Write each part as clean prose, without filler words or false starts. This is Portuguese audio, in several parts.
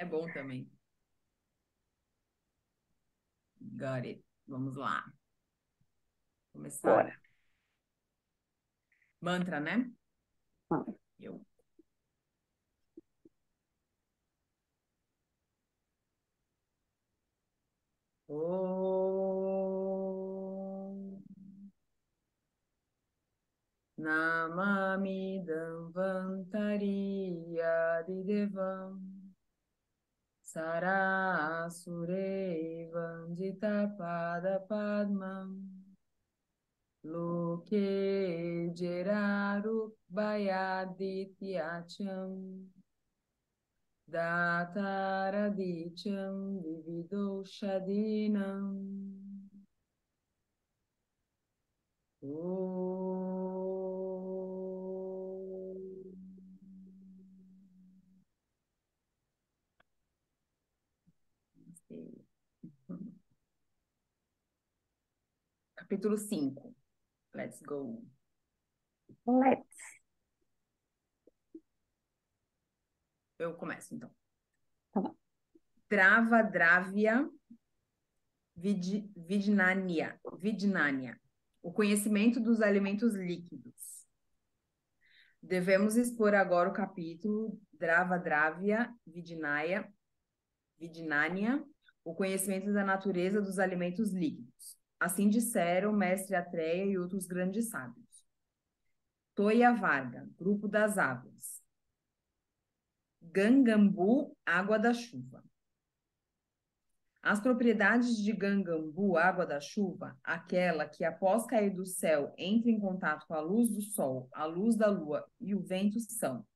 É bom também. Got it. Vamos lá. Começar. Bora. Mantra, né? Vamos. Eu. Om Namami Dhanvantari Adidevam Sarasure Vandita Pada Padmam Loke Jeraru Bayadityacham Dataradicham Vivido Shadinam Om. Capítulo 5. Let's go. Let's. Eu começo, então. Tá bom. Drava, Dravya, Vidnania. O conhecimento dos alimentos líquidos. Devemos expor agora o capítulo Drava, Dravya, Vidnania, o conhecimento da natureza dos alimentos líquidos. Assim disseram o mestre Atreia e outros grandes sábios. Toya Varga, grupo das águas. Gangambu, água da chuva. As propriedades de Gangambu, água da chuva, aquela que após cair do céu entra em contato com a luz do sol, a luz da lua e o vento são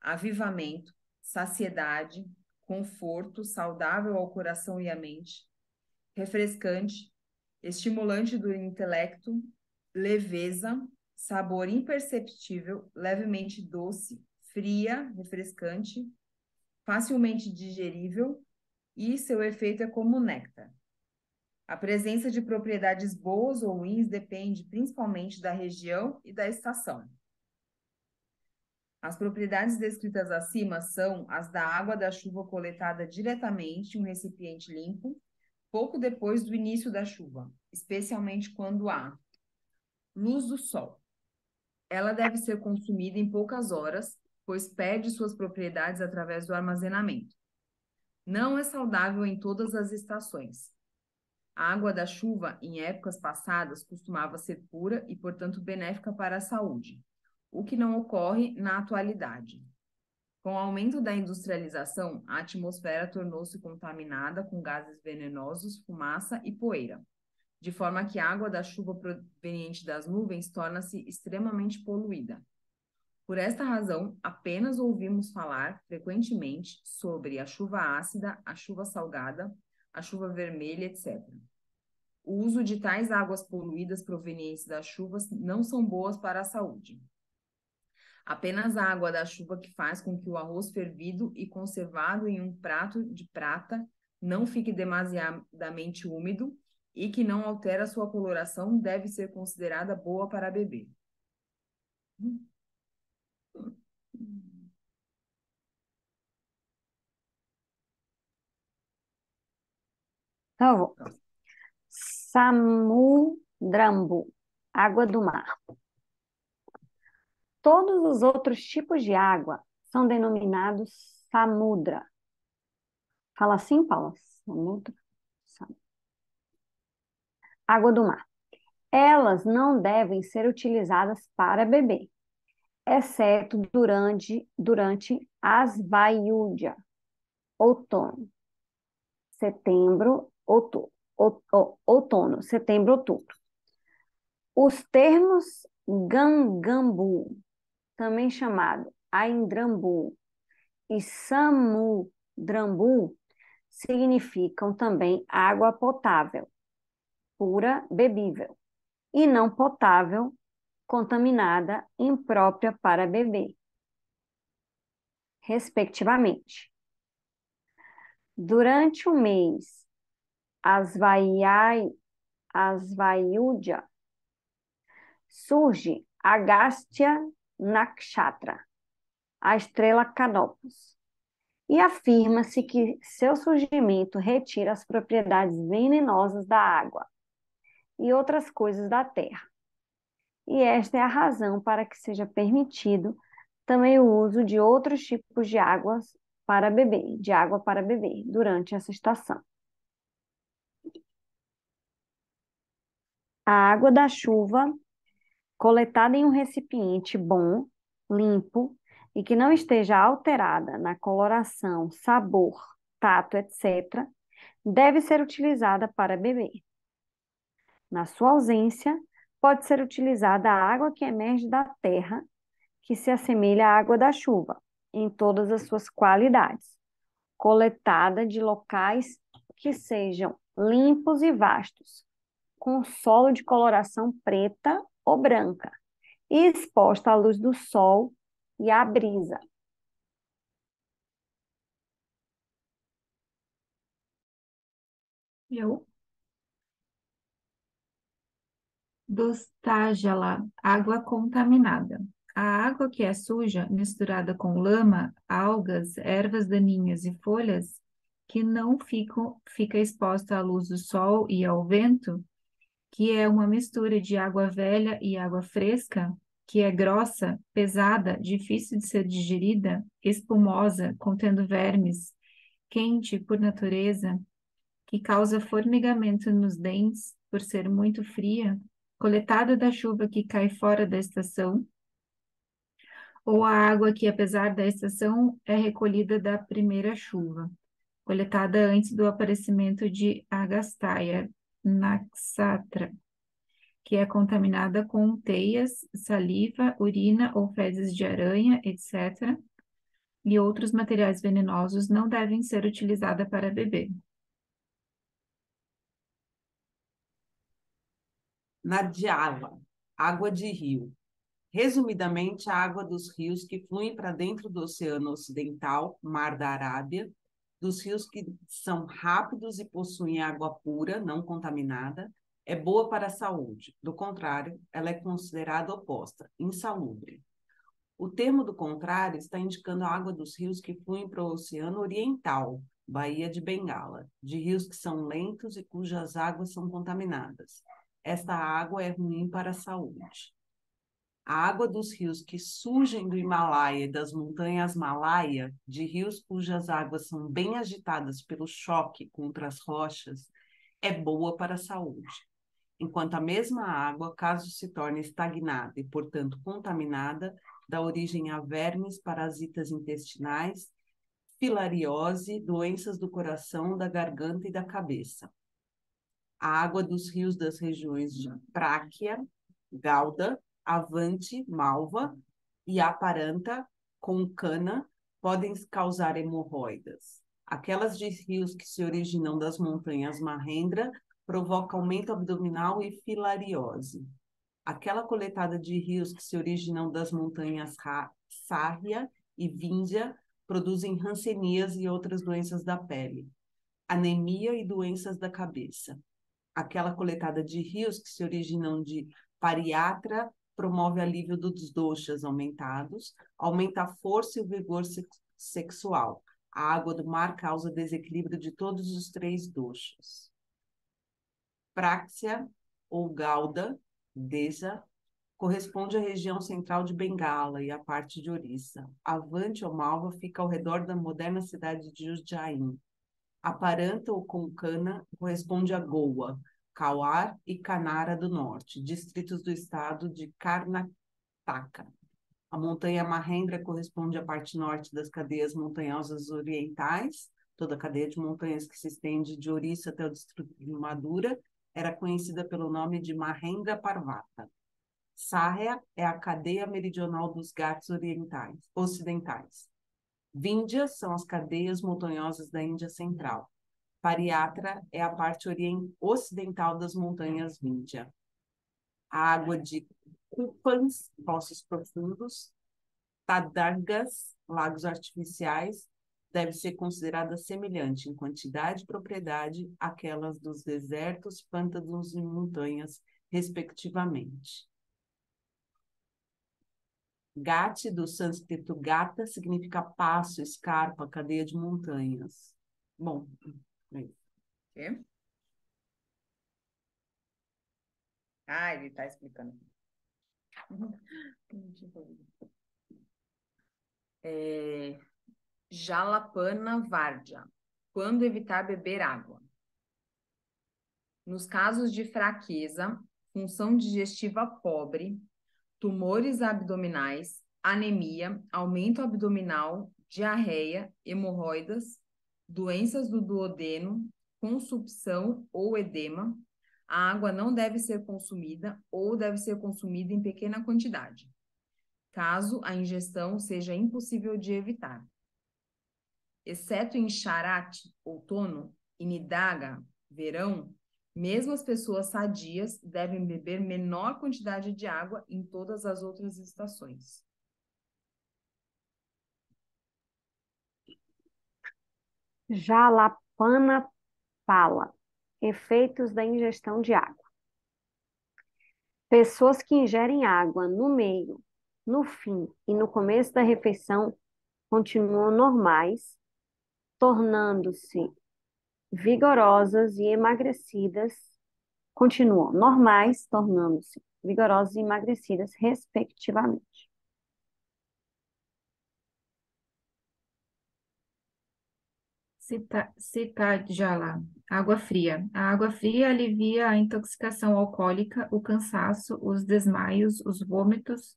avivamento, saciedade, conforto, saudável ao coração e à mente, refrescante, estimulante do intelecto, leveza, sabor imperceptível, levemente doce, fria, refrescante, facilmente digerível e seu efeito é como néctar. A presença de propriedades boas ou ruins depende principalmente da região e da estação. As propriedades descritas acima são as da água da chuva coletada diretamente em um recipiente limpo, pouco depois do início da chuva, especialmente quando há luz do sol. Ela deve ser consumida em poucas horas, pois perde suas propriedades através do armazenamento. Não é saudável em todas as estações. A água da chuva, em épocas passadas, costumava ser pura e, portanto, benéfica para a saúde, o que não ocorre na atualidade. Com o aumento da industrialização, a atmosfera tornou-se contaminada com gases venenosos, fumaça e poeira, de forma que a água da chuva proveniente das nuvens torna-se extremamente poluída. Por esta razão, apenas ouvimos falar frequentemente sobre a chuva ácida, a chuva salgada, a chuva vermelha, etc. O uso de tais águas poluídas provenientes das chuvas não são boas para a saúde. Apenas a água da chuva que faz com que o arroz fervido e conservado em um prato de prata não fique demasiadamente úmido e que não altera sua coloração deve ser considerada boa para beber. Então, eu vou. Samudrambu, água do mar. Todos os outros tipos de água são denominados samudra. Fala assim, Paula? Samudra. Água do mar. Elas não devem ser utilizadas para beber, exceto durante as vaiúdia, outono, setembro, outubro, outono, setembro, outubro. Os termos Gangambu, também chamado Aindrambu, e Samudrambu significam também água potável, pura, bebível, e não potável, contaminada, imprópria para beber, respectivamente. Durante o mês Asvayúja, surge Agastya Nakshatra, a estrela Canopus, e afirma-se que seu surgimento retira as propriedades venenosas da água e outras coisas da terra. E esta é a razão para que seja permitido também o uso de outros tipos de água para beber durante essa estação. A água da chuva, coletada em um recipiente bom, limpo e que não esteja alterada na coloração, sabor, tato, etc., deve ser utilizada para beber. Na sua ausência, pode ser utilizada a água que emerge da terra, que se assemelha à água da chuva, em todas as suas qualidades, coletada de locais que sejam limpos e vastos, com solo de coloração preta ou branca, e exposta à luz do sol e à brisa. Eu? Dostágela, água contaminada. A água que é suja, misturada com lama, algas, ervas daninhas e folhas, que não fica exposta à luz do sol e ao vento, que é uma mistura de água velha e água fresca, que é grossa, pesada, difícil de ser digerida, espumosa, contendo vermes, quente por natureza, que causa formigamento nos dentes por ser muito fria, coletada da chuva que cai fora da estação, ou a água que, apesar da estação, é recolhida da primeira chuva, coletada antes do aparecimento de Agastaia naxatra, que é contaminada com teias, saliva, urina ou fezes de aranha, etc., e outros materiais venenosos não devem ser utilizada para beber. Nadiala, água de rio. Resumidamente, a água dos rios que fluem para dentro do Oceano Ocidental, Mar da Arábia, dos rios que são rápidos e possuem água pura, não contaminada, é boa para a saúde. Do contrário, ela é considerada oposta, insalubre. O termo do contrário está indicando a água dos rios que fluem para o Oceano Oriental, Baía de Bengala, de rios que são lentos e cujas águas são contaminadas. Esta água é ruim para a saúde. A água dos rios que surgem do Himalaia e das montanhas Malaia, de rios cujas águas são bem agitadas pelo choque contra as rochas, é boa para a saúde. Enquanto a mesma água, caso se torne estagnada e, portanto, contaminada, dá origem a vermes, parasitas intestinais, filariose, doenças do coração, da garganta e da cabeça. A água dos rios das regiões de Tráquea, Gauda, Avante, Malva e Aparanta, com cana, podem causar hemorroidas. Aquelas de rios que se originam das montanhas Mahendra provocam aumento abdominal e filariose. Aquela coletada de rios que se originam das montanhas Sárria e Víndia produzem hanseníase e outras doenças da pele, anemia e doenças da cabeça. Aquela coletada de rios que se originam de Pariatra promove alívio dos doshas aumentados, aumenta a força e o vigor sexual. A água do mar causa desequilíbrio de todos os três doshas. Práxia ou Gauda, Deja, corresponde à região central de Bengala e à parte de Orissa. Avante ou Malva fica ao redor da moderna cidade de Ujjain. Aparanta ou Konkana corresponde a Goa, Kauar e Kanara do Norte, distritos do estado de Karnataka. A montanha Mahendra corresponde à parte norte das cadeias montanhosas orientais, toda a cadeia de montanhas que se estende de Orissa até o distrito de Madura era conhecida pelo nome de Mahendra Parvata. Sahya é a cadeia meridional dos Ghats ocidentais. Vindhya são as cadeias montanhosas da Índia Central. Pariatra é a parte ocidental das montanhas Vindhya. A água de Kupans, poços profundos, Tadargas, lagos artificiais, deve ser considerada semelhante em quantidade e propriedade àquelas dos desertos, pântanos e montanhas, respectivamente. Gati, do sânscrito gata, significa passo, escarpa, cadeia de montanhas. Bom, Quê? Ah, ele está explicando. Jalapana Vardha. Quando evitar beber água? Nos casos de fraqueza, função digestiva pobre, tumores abdominais, anemia, aumento abdominal, diarreia, hemorroidas, doenças do duodeno, consumpção ou edema, a água não deve ser consumida ou deve ser consumida em pequena quantidade, caso a ingestão seja impossível de evitar. Exceto em Sharat, outono, e Nidaga, verão, mesmo as pessoas sadias devem beber menor quantidade de água em todas as outras estações. Jalapana Pala. Efeitos da ingestão de água. Pessoas que ingerem água no meio, no fim e no começo da refeição continuam normais, tornando-se vigorosas e emagrecidas, continuam normais, tornando-se vigorosas e emagrecidas, respectivamente. Jala. Água fria. A água fria alivia a intoxicação alcoólica, o cansaço, os desmaios, os vômitos,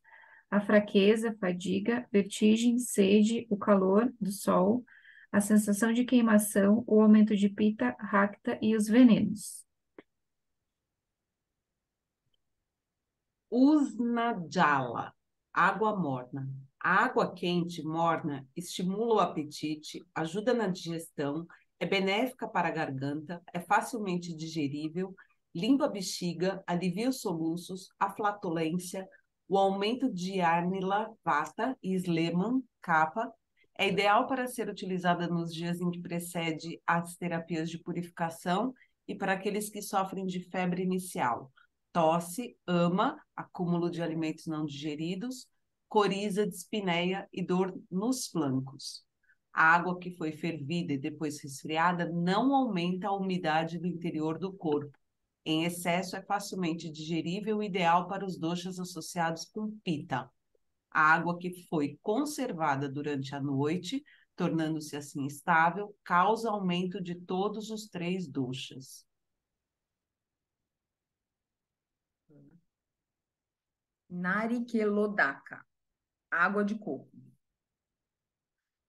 a fraqueza, fadiga, vertigem, sede, o calor do sol, a sensação de queimação, o aumento de pita, racta e os venenos. Usnajala, água morna. A água quente, morna, estimula o apetite, ajuda na digestão, é benéfica para a garganta, é facilmente digerível, limpa a bexiga, alivia os soluços, a flatulência, o aumento de Arnila Vata e Sleman Kapha. É ideal para ser utilizada nos dias em que precede as terapias de purificação e para aqueles que sofrem de febre inicial. Tosse, ama, acúmulo de alimentos não digeridos, coriza, dispneia e dor nos flancos. A água que foi fervida e depois resfriada não aumenta a umidade do interior do corpo. Em excesso, é facilmente digerível e ideal para os doshas associados com pita. A água que foi conservada durante a noite, tornando-se assim estável, causa aumento de todos os 3 doshas. Narikelodaka, água de coco.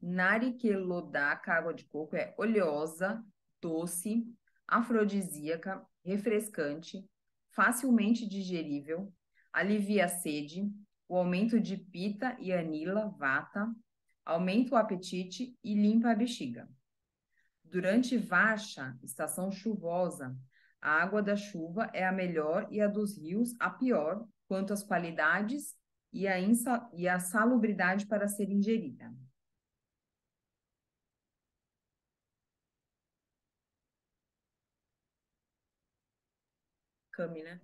Narikelodaka, água de coco, é oleosa, doce, afrodisíaca, refrescante, facilmente digerível, alivia a sede, o aumento de pita e anila, vata, aumenta o apetite e limpa a bexiga. Durante Varsha, estação chuvosa, a água da chuva é a melhor e a dos rios a pior quanto às qualidades e a salubridade para ser ingerida. Cami, né?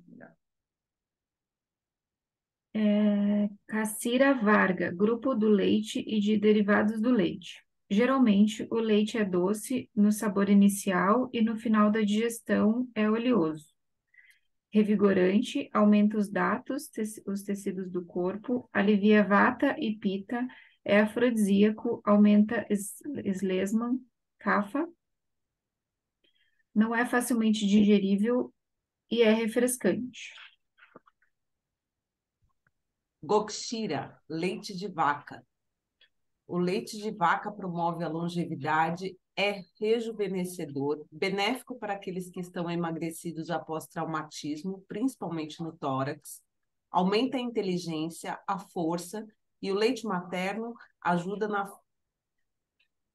Cassira Varga, grupo do leite e de derivados do leite. Geralmente, o leite é doce no sabor inicial e no final da digestão é oleoso. Revigorante, aumenta os datos, os tecidos do corpo, alivia vata e pita, é afrodisíaco, aumenta Sleman, kapha, não é facilmente digerível e é refrescante. Gokshira, leite de vaca. O leite de vaca promove a longevidade, é rejuvenescedor, benéfico para aqueles que estão emagrecidos após traumatismo, principalmente no tórax, aumenta a inteligência, a força, e o leite materno ajuda na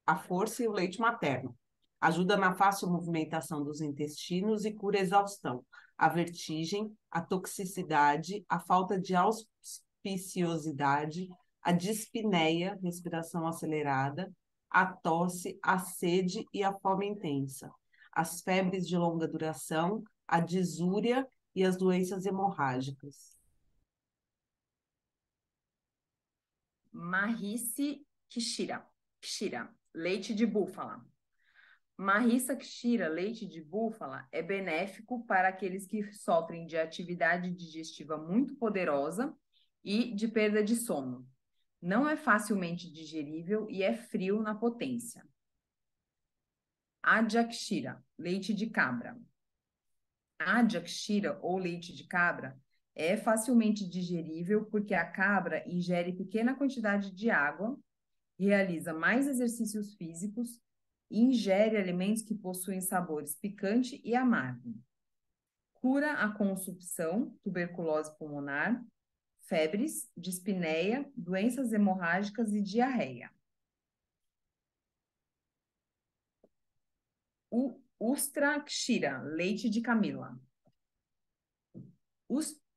a força e o leite materno. Ajuda na fácil movimentação dos intestinos e cura a exaustão, a vertigem, a toxicidade, a falta de auspiciosidade, a dispneia, respiração acelerada, a tosse, a sede e a fome intensa, as febres de longa duração, a disúria e as doenças hemorrágicas. Mahisse Kshira, leite de búfala. Mahissa Kshira, leite de búfala, é benéfico para aqueles que sofrem de atividade digestiva muito poderosa e de perda de sono. Não é facilmente digerível e é frio na potência. Adjakshira, leite de cabra. Adjakshira, ou leite de cabra, é facilmente digerível porque a cabra ingere pequena quantidade de água, realiza mais exercícios físicos e ingere alimentos que possuem sabores picante e amargo. Cura a consumpção, tuberculose pulmonar, febres, dispneia, doenças hemorrágicas e diarreia. O Ustraxira, leite de camela.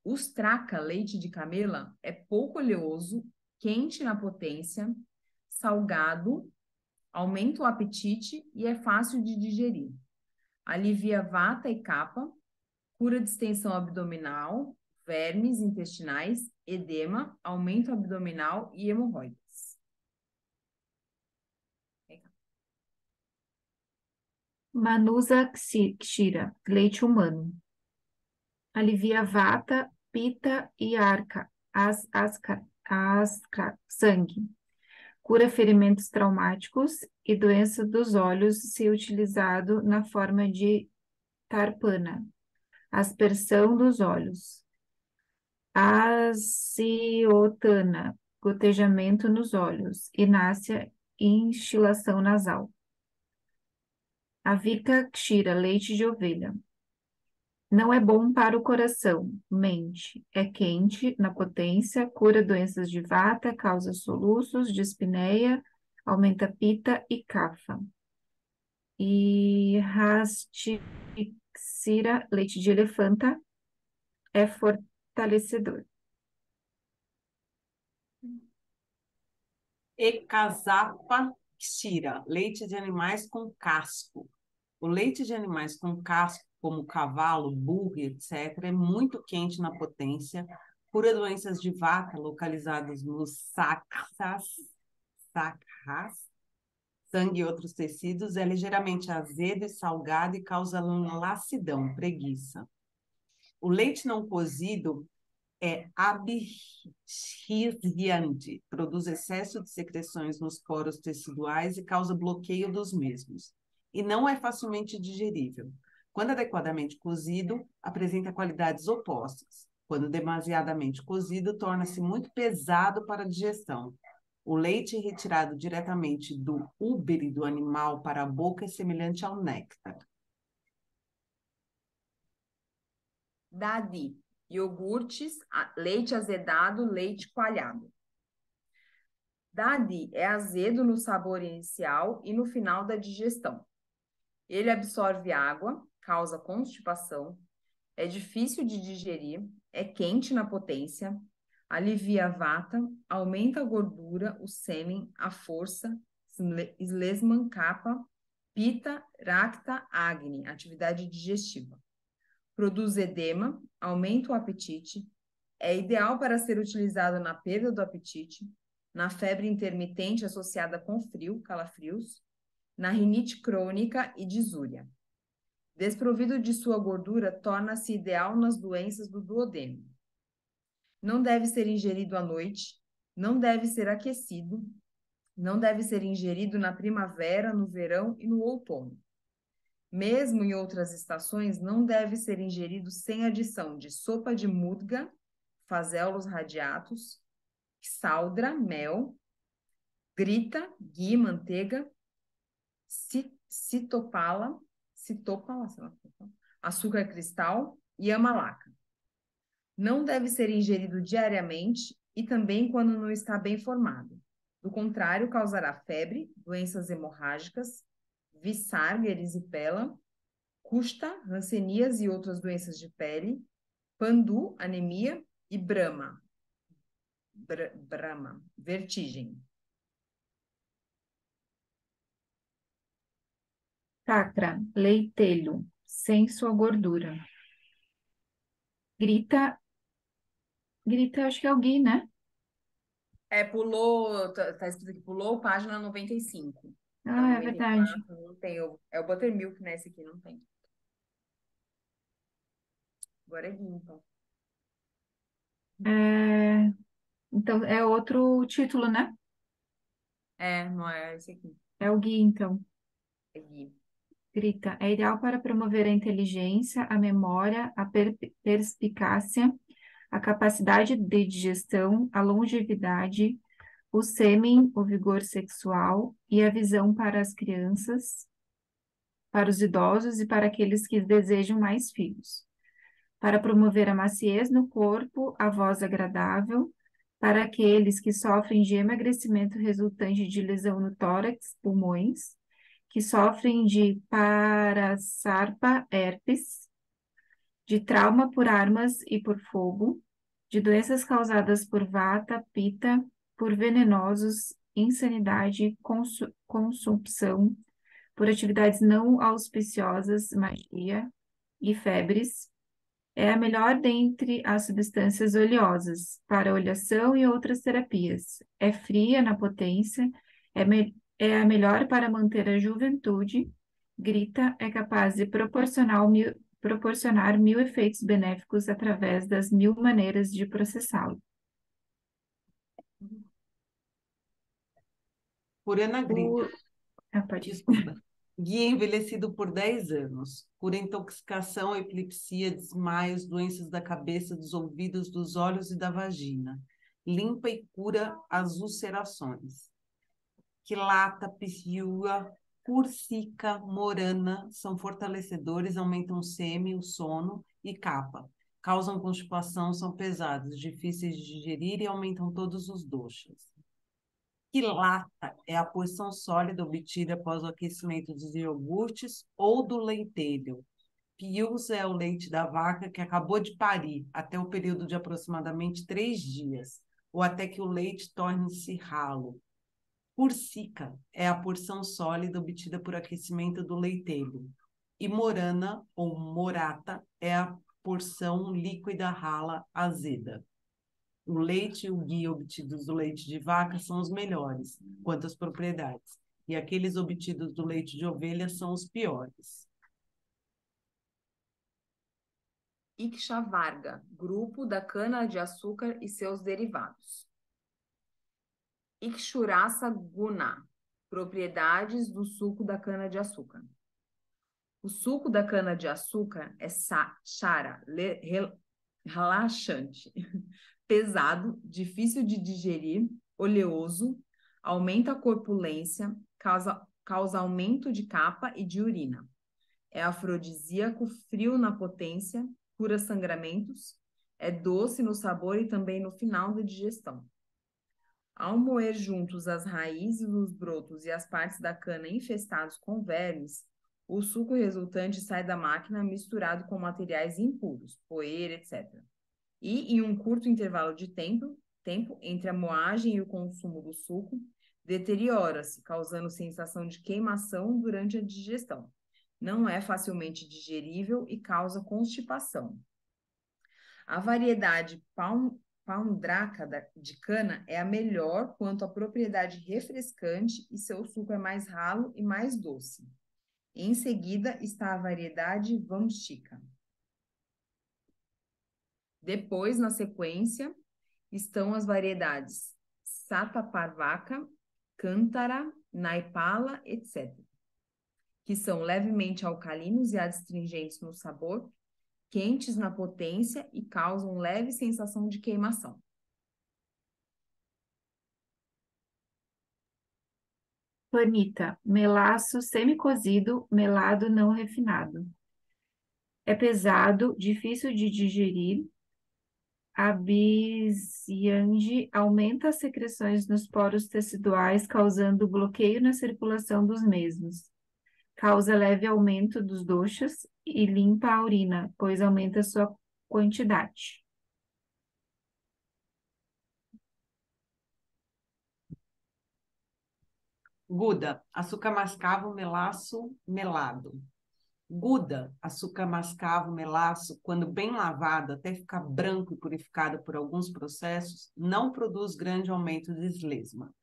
Ustraca, leite de camela, é pouco oleoso, quente na potência, salgado, aumenta o apetite e é fácil de digerir. Alivia vata e capa, cura distensão abdominal, vermes intestinais, edema, aumento abdominal e hemorroidas. Manusa Kshira, leite humano. Alivia vata, pita e arca, sangue. Cura ferimentos traumáticos e doença dos olhos se utilizado na forma de tarpana. Aspersão dos olhos. Aziotana, gotejamento nos olhos. Inácia, instilação nasal. Avika Kshira, leite de ovelha. Não é bom para o coração, mente. É quente na potência, cura doenças de vata, causa soluços, dispneia, aumenta pita e kapha. E Hastisira, leite de elefanta, é fortalecedor. Ekasapa Kshira, leite de animais com casco. O leite de animais com casco, como cavalo, burro, etc., é muito quente na potência, cura doenças de vata localizadas nos sacras, sangue e outros tecidos, é ligeiramente azedo e salgado e causa lassidão, preguiça. O leite não cozido é abscisiante, produz excesso de secreções nos poros teciduais e causa bloqueio dos mesmos. E não é facilmente digerível. Quando adequadamente cozido, apresenta qualidades opostas. Quando demasiadamente cozido, torna-se muito pesado para a digestão. O leite retirado diretamente do úbere do animal para a boca é semelhante ao néctar. Dadi, iogurtes, leite azedado, leite coalhado. Dadi é azedo no sabor inicial e no final da digestão. Ele absorve água, causa constipação, é difícil de digerir, é quente na potência, alivia a vata, aumenta a gordura, o sêmen, a força, Slesman kapha, pita, rakta, agni, atividade digestiva. Produz edema, aumenta o apetite, é ideal para ser utilizado na perda do apetite, na febre intermitente associada com frio, calafrios, na rinite crônica e disúria. Desprovido de sua gordura, torna-se ideal nas doenças do duodeno. Não deve ser ingerido à noite, não deve ser aquecido, não deve ser ingerido na primavera, no verão e no outono. Mesmo em outras estações, não deve ser ingerido sem adição de sopa de mudga, fazelos radiatos, saldra, mel, grita, ghee, manteiga, citopala, açúcar cristal e amalaca. Não deve ser ingerido diariamente e também quando não está bem formado. Do contrário, causará febre, doenças hemorrágicas, visarga, erisipela, kusta, rancenias e outras doenças de pele, pandu, anemia e brama, vertigem. Cacra, leitelho, sem sua gordura. Grita, acho que é o ghee, né? Pulou, tá escrito aqui, pulou página 95. A Ah, é verdade. 94 não tem, é o Buttermilk, né? Esse aqui não tem. Agora é Gui, então. É, então, é outro título, né? Não é esse aqui. É o Gui, então. É Gui. Grita. É ideal para promover a inteligência, a memória, a perspicácia, a capacidade de digestão, a longevidade, o sêmen, o vigor sexual e a visão para as crianças, para os idosos e para aqueles que desejam mais filhos. Para promover a maciez no corpo, a voz agradável, para aqueles que sofrem de emagrecimento resultante de lesão no tórax, pulmões, que sofrem de parasarpa herpes, de trauma por armas e por fogo, de doenças causadas por vata, pita, por venenosos, insanidade, consumpção, por atividades não auspiciosas, magia e febres, é a melhor dentre as substâncias oleosas, para oleação e outras terapias. É fria na potência, é a melhor para manter a juventude. Grita é capaz de proporcionar mil efeitos benéficos através das mil maneiras de processá-lo. Purana Grita. O... Ah, pode. Desculpa. Guia envelhecido por 10 anos. Cura intoxicação, epilepsia, desmaios, doenças da cabeça, dos ouvidos, dos olhos e da vagina. Limpa e cura as ulcerações. Quilata, psiua, curcica, morana são fortalecedores, aumentam o sêmen, o sono e capa. Causam constipação, são pesados, difíceis de digerir e aumentam todos os doshas. Quilata é a porção sólida obtida após o aquecimento dos iogurtes ou do leitelho. Pius é o leite da vaca que acabou de parir até o período de aproximadamente 3 dias, ou até que o leite torne-se ralo. Curcica é a porção sólida obtida por aquecimento do leitelho. E morana, ou morata, é a porção líquida rala azeda. O leite e o ghee obtidos do leite de vaca são os melhores, quanto às propriedades, e aqueles obtidos do leite de ovelha são os piores. Ikshavarga, grupo da cana-de-açúcar e seus derivados. Ikshurasa guna, propriedades do suco da cana-de-açúcar. O suco da cana-de-açúcar é chara, relaxante, pesado, difícil de digerir, oleoso, aumenta a corpulência, causa aumento de capa e de urina. É afrodisíaco, frio na potência, cura sangramentos, é doce no sabor e também no final da digestão. Ao moer juntos as raízes, os brotos e as partes da cana infestados com vermes, o suco resultante sai da máquina misturado com materiais impuros, poeira, etc. E, em um curto intervalo de tempo entre a moagem e o consumo do suco, deteriora-se, causando sensação de queimação durante a digestão. Não é facilmente digerível e causa constipação. A variedade Paundraca de cana é a melhor quanto à propriedade refrescante e seu suco é mais ralo e mais doce. Em seguida está a variedade Vamstika. Depois, na sequência, estão as variedades Sataparvaka, Cântara, Naipala, etc., que são levemente alcalinos e adstringentes no sabor, quentes na potência e causam leve sensação de queimação. Planita, melaço semi-cozido, melado não refinado. É pesado, difícil de digerir. A Biziande aumenta as secreções nos poros teciduais, causando bloqueio na circulação dos mesmos. Causa leve aumento dos doxas e limpa a urina, pois aumenta sua quantidade. Guda, açúcar mascavo, melaço, melado. Guda, açúcar mascavo, melaço, quando bem lavado até ficar branco e purificado por alguns processos, não produz grande aumento de eslesma,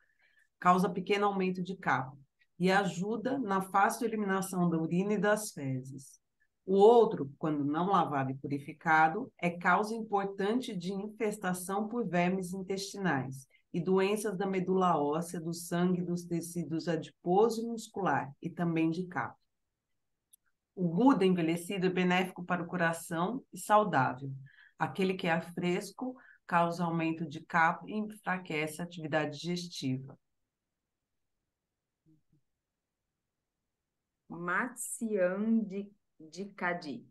causa pequeno aumento de cabo e ajuda na fácil eliminação da urina e das fezes. O outro, quando não lavado e purificado, é causa importante de infestação por vermes intestinais e doenças da medula óssea, do sangue, dos tecidos adiposo e muscular, e também de cabo. O Guda envelhecido é benéfico para o coração e saudável. Aquele que é fresco causa aumento de cabo e enfraquece a atividade digestiva. Matsiandicadi,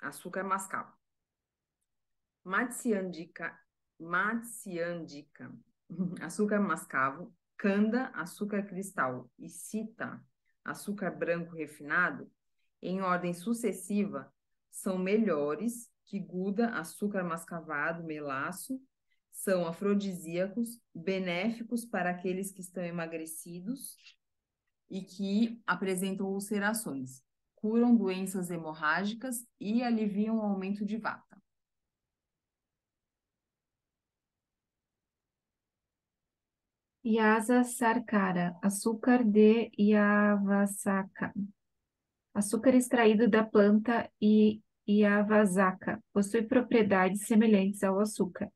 açúcar mascavo. Matsiandica, açúcar mascavo, canda, açúcar cristal e cita, açúcar branco refinado, em ordem sucessiva, são melhores que Guda, açúcar mascavado, melaço, são afrodisíacos, benéficos para aqueles que estão emagrecidos e que apresentam ulcerações, curam doenças hemorrágicas e aliviam o aumento de vata. Yasa Sarkara, açúcar de Yavasaka. Açúcar extraído da planta Yavasaka. Possui propriedades semelhantes ao açúcar,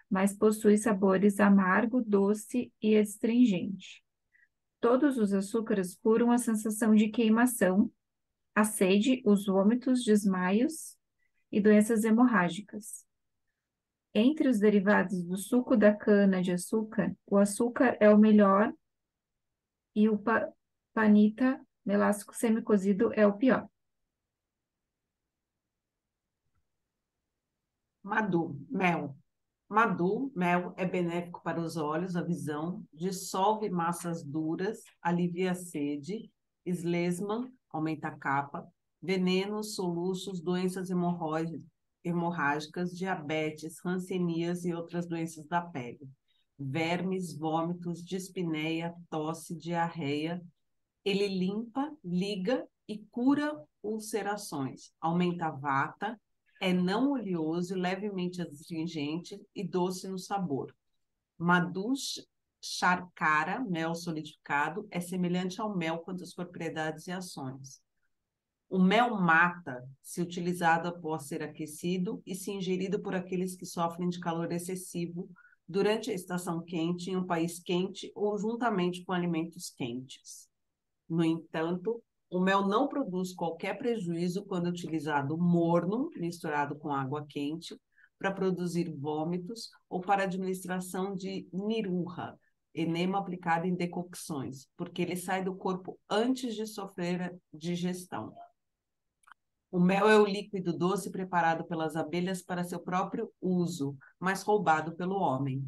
mas possui sabores amargo, doce e astringente. Todos os açúcares curam a sensação de queimação, a sede, os vômitos, desmaios e doenças hemorrágicas. Entre os derivados do suco da cana-de-açúcar, o açúcar é o melhor e o panita, melássico semi-cozido, é o pior. Madu, mel. Madu, mel, é benéfico para os olhos, a visão, dissolve massas duras, alivia a sede, eslesma, aumenta a capa, venenos, soluços, doenças hemorrágicas, diabetes, hanseníase e outras doenças da pele, vermes, vômitos, dispneia, tosse, diarreia. Ele limpa, liga e cura ulcerações, aumenta a vata, é não oleoso, levemente astringente e doce no sabor. Madhu Sharkara, mel solidificado, é semelhante ao mel quanto às propriedades e ações. O mel mata se utilizado após ser aquecido e se ingerido por aqueles que sofrem de calor excessivo durante a estação quente em um país quente ou juntamente com alimentos quentes. No entanto, o mel não produz qualquer prejuízo quando utilizado morno, misturado com água quente, para produzir vômitos ou para administração de nirurra, enema aplicado em decocções, porque ele sai do corpo antes de sofrer a digestão. O mel é o líquido doce preparado pelas abelhas para seu próprio uso, mas roubado pelo homem.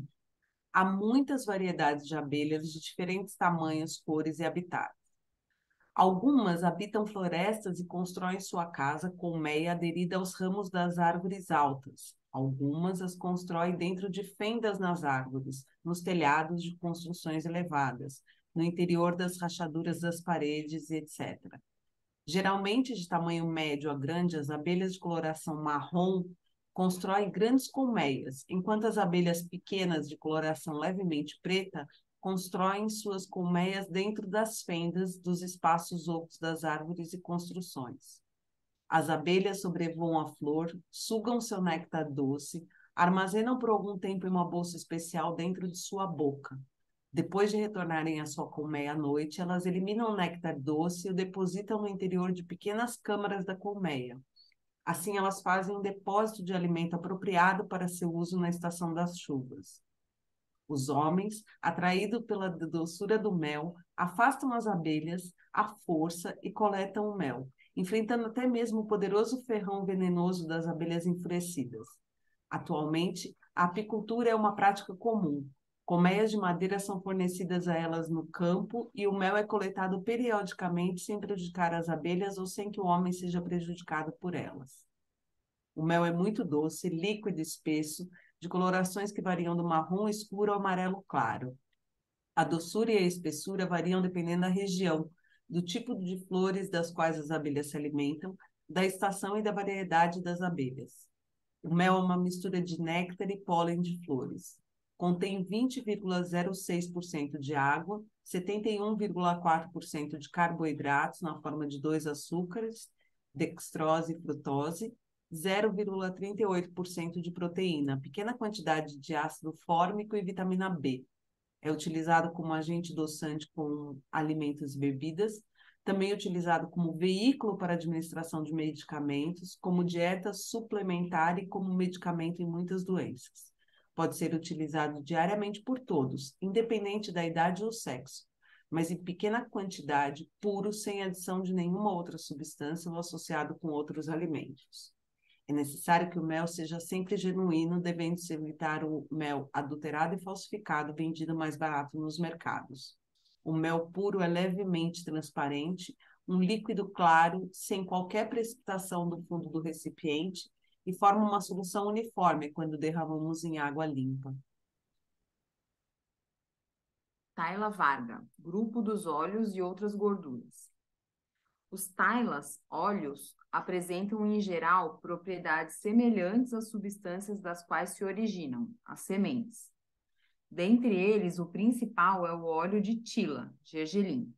Há muitas variedades de abelhas de diferentes tamanhos, cores e habitats. Algumas habitam florestas e constroem sua casa colmeia aderida aos ramos das árvores altas. Algumas as constroem dentro de fendas nas árvores, nos telhados de construções elevadas, no interior das rachaduras das paredes, etc. Geralmente de tamanho médio a grande, as abelhas de coloração marrom constroem grandes colmeias, enquanto as abelhas pequenas de coloração levemente preta constroem suas colmeias dentro das fendas dos espaços ocos das árvores e construções. As abelhas sobrevoam a flor, sugam seu néctar doce, armazenam por algum tempo em uma bolsa especial dentro de sua boca. Depois de retornarem à sua colmeia à noite, elas eliminam o néctar doce e o depositam no interior de pequenas câmaras da colmeia. Assim, elas fazem um depósito de alimento apropriado para seu uso na estação das chuvas. Os homens, atraídos pela doçura do mel, afastam as abelhas à força e coletam o mel, enfrentando até mesmo o poderoso ferrão venenoso das abelhas enfurecidas. Atualmente, a apicultura é uma prática comum. Colmeias de madeira são fornecidas a elas no campo e o mel é coletado periodicamente sem prejudicar as abelhas ou sem que o homem seja prejudicado por elas. O mel é muito doce, líquido e espesso, de colorações que variam do marrom escuro ao amarelo claro. A doçura e a espessura variam dependendo da região, do tipo de flores das quais as abelhas se alimentam, da estação e da variedade das abelhas. O mel é uma mistura de néctar e pólen de flores. Contém 20,06% de água, 71,4% de carboidratos na forma de dois açúcares, dextrose e frutose, 0,38% de proteína, pequena quantidade de ácido fórmico e vitamina B. É utilizado como agente adoçante com alimentos e bebidas, também utilizado como veículo para administração de medicamentos, como dieta suplementar e como medicamento em muitas doenças. Pode ser utilizado diariamente por todos, independente da idade ou sexo, mas em pequena quantidade, puro, sem adição de nenhuma outra substância ou associado com outros alimentos. É necessário que o mel seja sempre genuíno, devendo-se evitar o mel adulterado e falsificado vendido mais barato nos mercados. O mel puro é levemente transparente, um líquido claro, sem qualquer precipitação do fundo do recipiente e forma uma solução uniforme quando derramamos em água limpa. Tayla Varga, grupo dos óleos e outras gorduras. Os tailas, óleos, apresentam em geral propriedades semelhantes às substâncias das quais se originam, as sementes. Dentre eles, o principal é o óleo de tila, gergelim.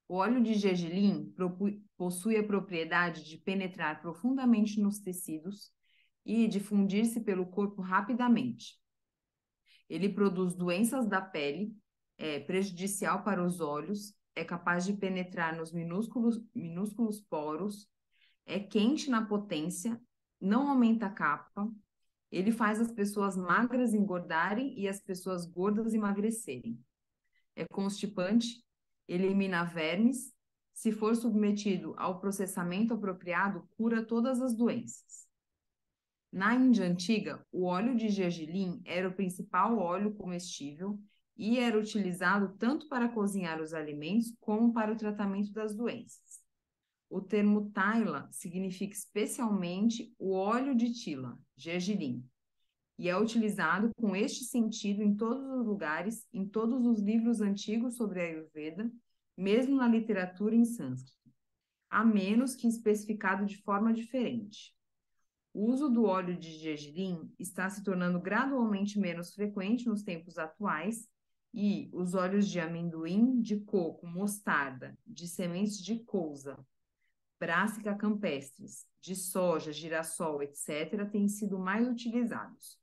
O óleo de gergelim possui a propriedade de penetrar profundamente nos tecidos e difundir-se pelo corpo rapidamente. Ele produz doenças da pele, é prejudicial para os olhos, é capaz de penetrar nos minúsculos poros, é quente na potência, não aumenta a capa, ele faz as pessoas magras engordarem e as pessoas gordas emagrecerem. É constipante, elimina vermes, se for submetido ao processamento apropriado, cura todas as doenças. Na Índia Antiga, o óleo de gergelim era o principal óleo comestível e era utilizado tanto para cozinhar os alimentos como para o tratamento das doenças. O termo taila significa especialmente o óleo de tila, gergelim, e é utilizado com este sentido em todos os lugares, em todos os livros antigos sobre a Ayurveda, mesmo na literatura em sânscrito, a menos que especificado de forma diferente. O uso do óleo de gergelim está se tornando gradualmente menos frequente nos tempos atuais e os óleos de amendoim, de coco, mostarda, de sementes de couza, Brassica campestris, de soja, girassol, etc., têm sido mais utilizados.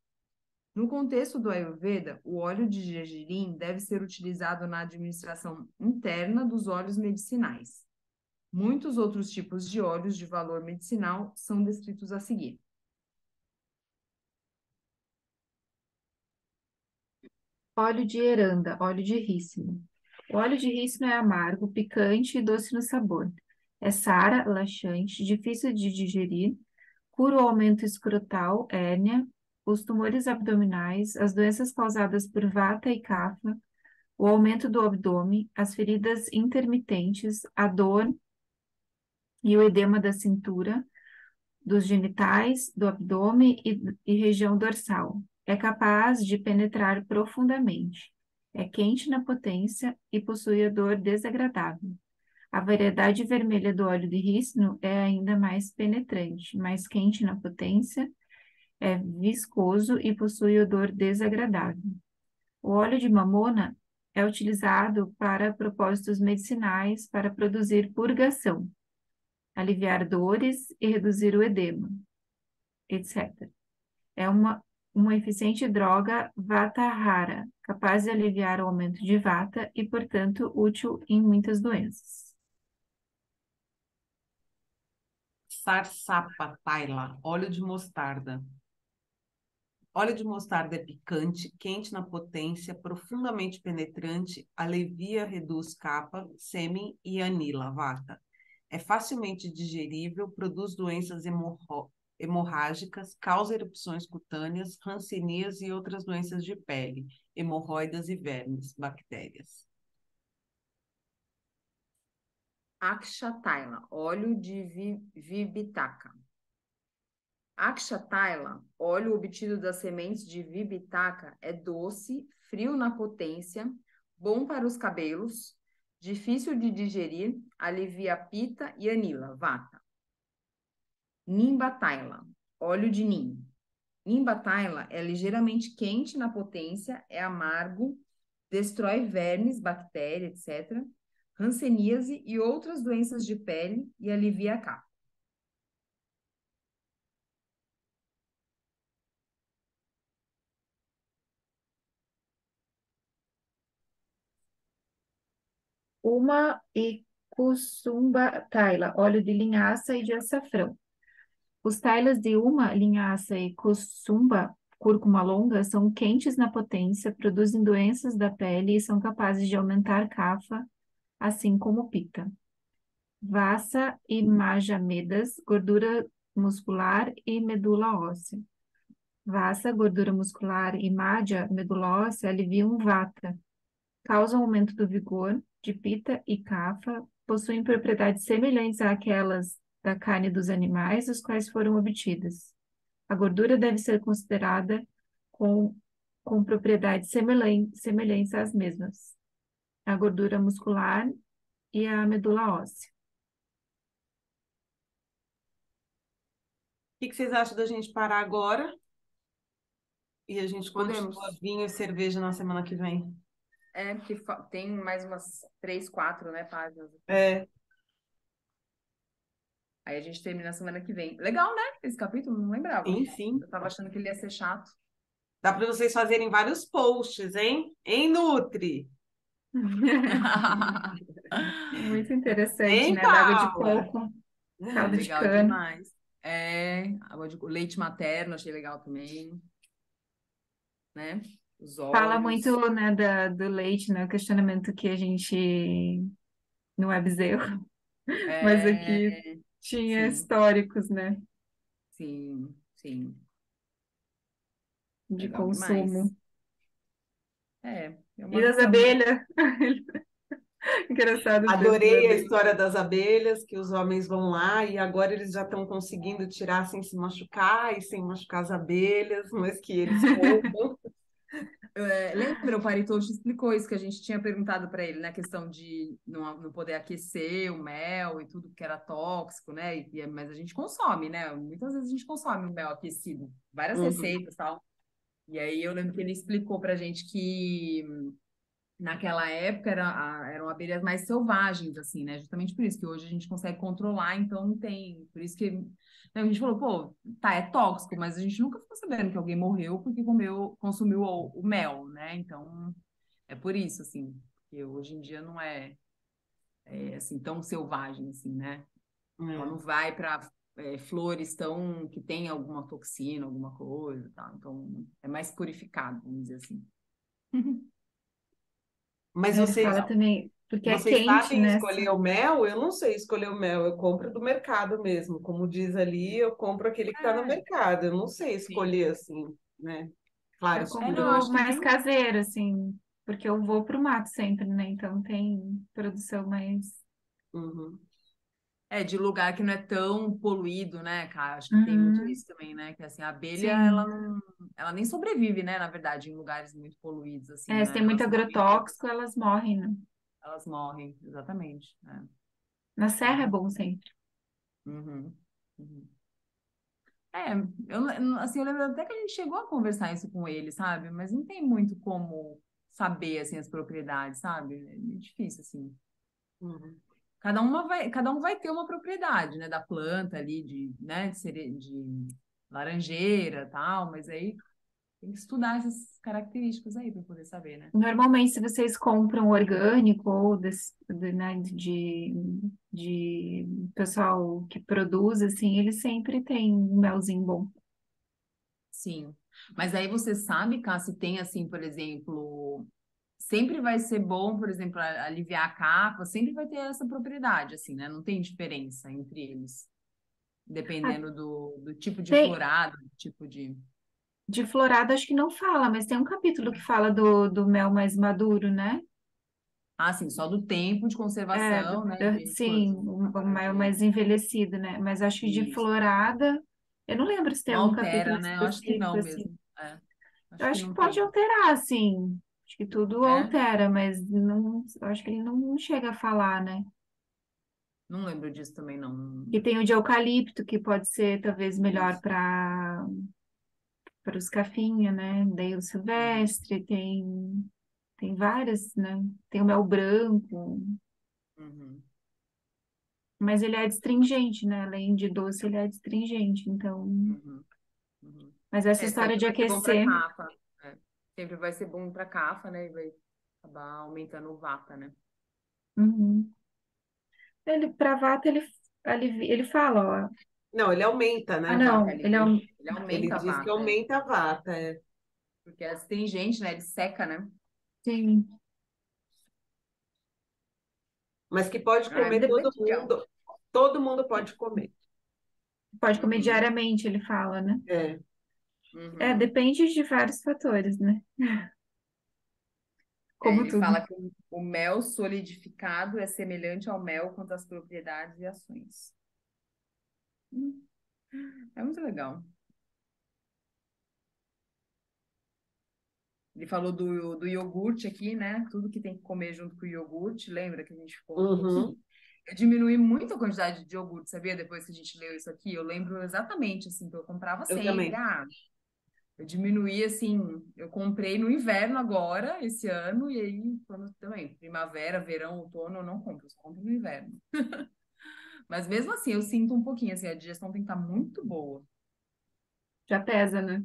No contexto do Ayurveda, o óleo de gergelim deve ser utilizado na administração interna dos óleos medicinais. Muitos outros tipos de óleos de valor medicinal são descritos a seguir. Óleo de eranda, óleo de rícino. O óleo de rícino é amargo, picante e doce no sabor. É sara, laxante, difícil de digerir, cura o aumento escrotal, hérnia, os tumores abdominais, as doenças causadas por vata e kapha, o aumento do abdômen, as feridas intermitentes, a dor e o edema da cintura, dos genitais, do abdômen e região dorsal. É capaz de penetrar profundamente. É quente na potência e possui odor desagradável. A variedade vermelha do óleo de rícino é ainda mais penetrante, mais quente na potência, é viscoso e possui odor desagradável. O óleo de mamona é utilizado para propósitos medicinais para produzir purgação, aliviar dores e reduzir o edema, etc. É uma eficiente droga vata rara, capaz de aliviar o aumento de vata e, portanto, útil em muitas doenças. Sarsapa, taila, óleo de mostarda. Óleo de mostarda é picante, quente na potência, profundamente penetrante, alivia, reduz capa, sêmen e anila, vata. É facilmente digerível, produz doenças hemorrágicas, causa erupções cutâneas, rancenias e outras doenças de pele, hemorroidas e vermes, bactérias. Akshataila, óleo de Vibhitaka. Akshataila, óleo obtido das sementes de Vibhitaka, é doce, frio na potência, bom para os cabelos, difícil de digerir, alivia a pita e anila, vata. Nimbataila, óleo de nim. Nimbataila é ligeiramente quente na potência, é amargo, destrói vermes, bactérias, etc., hanseníase e outras doenças de pele e alivia a capa. Uma e Kusumba Taila, óleo de linhaça e de açafrão. Os tailas de uma, linhaça e Kusumba, cúrcuma longa, são quentes na potência, produzem doenças da pele e são capazes de aumentar cafa, assim como pita. Vassa e majamedas, gordura muscular e medula óssea. Vassa, gordura muscular e madja, medula óssea, aliviam vata, causam aumento do vigor de pita e kapha, possuem propriedades semelhantes àquelas da carne dos animais, dos quais foram obtidas. A gordura deve ser considerada com, com propriedades semelhantes às mesmas. A gordura muscular e a medula óssea. O que vocês acham da gente parar agora e a gente Podemos. continua vinho e cerveja na semana que vem? É, porque tem mais umas 3, 4, né, páginas. É, Aí a gente termina na semana que vem. Legal, né? Esse capítulo, não lembrava. sim, sim. Eu tava achando que ele ia ser chato. Dá para vocês fazerem vários posts, hein? Hein, Nutri? Muito interessante, Hein, né? Da água de Paula? coco, caldo de Legal cana. demais. É, leite materno, achei legal também, né? Os Fala óleos. muito, né, do leite, né? O questionamento que a gente não é bezerro, mas aqui É, tinha sim, históricos, né, sim, sim. de Legal demais. consumo. É E uma das visão, né? abelhas. Engraçado o texto da Adorei a abelha. história das abelhas, que os homens vão lá e agora eles já estão conseguindo tirar sem se machucar e sem machucar as abelhas, mas que eles roubam. Lembra, o Paritoshi explicou isso, que a gente tinha perguntado para ele, né? A questão de não poder aquecer o mel e tudo que era tóxico, né? Mas a gente consome, né? Muitas vezes a gente consome o mel aquecido, várias Uhum. receitas e tal. E aí eu lembro que ele explicou pra gente que naquela época eram abelhas mais selvagens, assim, né? Justamente por isso que hoje a gente consegue controlar, então não tem. Por isso que, né, a gente falou, pô, tá, é tóxico, mas a gente nunca ficou sabendo que alguém morreu porque consumiu o mel, né? Então é por isso, assim, que hoje em dia não é assim tão selvagem, assim, né? Ela não É. vai para flores tão que tem alguma toxina, alguma coisa, tá? Então é mais purificado, vamos dizer assim. Mas Ele fala Legal. também, porque é vocês quente, sabem né? escolher o mel? Eu não sei escolher o mel, eu compro do mercado mesmo. Como diz ali, eu compro aquele que está no É, mercado. Eu não sei sim. escolher assim, né? Claro, Eu Não, eu compro acho que mais nem. caseiro, assim, porque eu vou pro mato sempre, né? Então tem produção mais. Uhum. De lugar que não é tão poluído, né, cara? Acho que tem muito Uhum, isso também, né? Que assim, a abelha, ela sim. não. Ela nem sobrevive, né, na verdade, em lugares muito poluídos, assim, É, se tem né? muito Elas vivem, agrotóxico, elas morrem, né? elas morrem, exatamente. Né? Na serra é Então, bom sempre. uhum, uhum. É, assim, eu lembro até que a gente chegou a conversar isso com ele, sabe? Mas não tem muito como saber, assim, as propriedades, sabe? É muito difícil, assim. Uhum. Cada um vai ter uma propriedade, né? Da planta ali, de laranjeira tal, mas aí tem que estudar essas características aí para poder saber, né? Normalmente, se vocês compram orgânico ou né, de pessoal que produz, assim, eles sempre têm um melzinho bom. Sim. Mas aí você sabe, Cá, se tem assim, por exemplo, sempre vai ser bom, por exemplo, aliviar a capa, sempre vai ter essa propriedade, assim, né? Não tem diferença entre eles, Ah, dependendo do tipo de tem, florado, do tipo de. de florada acho que não fala, mas tem um capítulo que fala do mel mais maduro, né? Ah, sim, só do tempo de É, conservação, né? De sim, quanto? o mel Laranjeira. mais envelhecido, né? Mas acho que de Isso. florada, eu não lembro se tem Não algum capítulo altera, né? Eu acho que específico, não assim. mesmo. É, Eu acho que acho que não pode tem. alterar, assim. Acho que tudo É? altera, mas não, eu acho que ele não chega a falar, né? Não lembro disso também, não. E tem o de eucalipto, que pode ser talvez melhor Isso. para os cafinha, né? Daí o Uhum. silvestre, tem várias, né? Tem o mel branco, Uhum. mas ele é astringente, né? Além de doce, ele é astringente, então. Uhum. Uhum. Mas essa É, história sempre de vai ser bom para aquecer. cafa. É. Sempre vai ser bom para cafa, né? E vai acabar aumentando o vata, né? Uhum. Ele, para vata, ele fala, ó. Não, ele aumenta, Ah, né, não, Vata? ele é um. Ele Ele aumenta a diz que vata, é. aumenta a Vata, é. Porque é astringente, né? Ele seca, né? Sim. Mas que pode Ah, é comer bem legal. todo mundo pode comer. Pode comer Uhum. diariamente, ele fala, né? É. É, Uhum. depende de vários fatores, né? É, Como ele tudo. fala que o mel solidificado é semelhante ao mel quanto às propriedades e ações. Hum, É muito legal. Ele falou do iogurte aqui, né? Tudo que tem que comer junto com o iogurte. Lembra que a gente ficou um pouquinho? Uhum. Eu diminui muito a quantidade de iogurte, sabia? Depois que a gente leu isso aqui, eu lembro exatamente, assim, que eu comprava Eu sempre. também. Ah, eu diminuí, assim, eu comprei no inverno agora, esse ano, e aí, quando também, primavera, verão, outono, eu não compro, eu só compro no inverno. Mas mesmo assim, eu sinto um pouquinho, assim, a digestão tem que estar muito boa. Já pesa, né?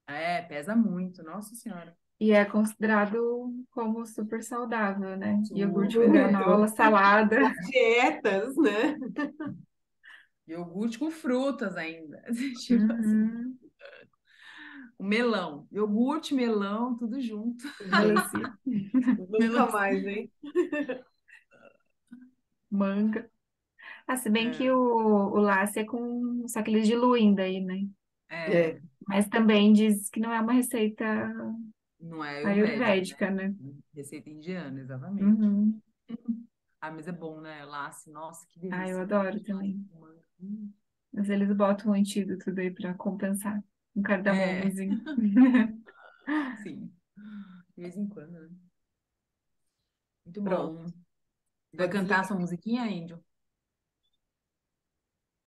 É, pesa muito, nossa senhora. E é considerado como super saudável, né? Iogurte com Super. granola, salada. As dietas, né? Iogurte com frutas ainda. Tipo assim, Uhum. o melão. Iogurte, melão, tudo junto. Melancia, Nunca Melancia. mais, hein? manga. Ah, se bem que É, o láctea é com. Só que eles diluem daí, né? é, É. Mas também diz que não é uma receita não é ayurvédico, né? ayurvédica, né? Receita indiana, exatamente. Uhum. Ah, mas é bom, né? Lace, nossa, que Ah, eu delícia. adoro Lace também. com manga. Mas eles botam um antídoto daí pra compensar. Um É, cardamomozinho. sim. De vez em quando, né? Muito Pronto. bom. Vou Vai cantar desligar. sua musiquinha, Índio?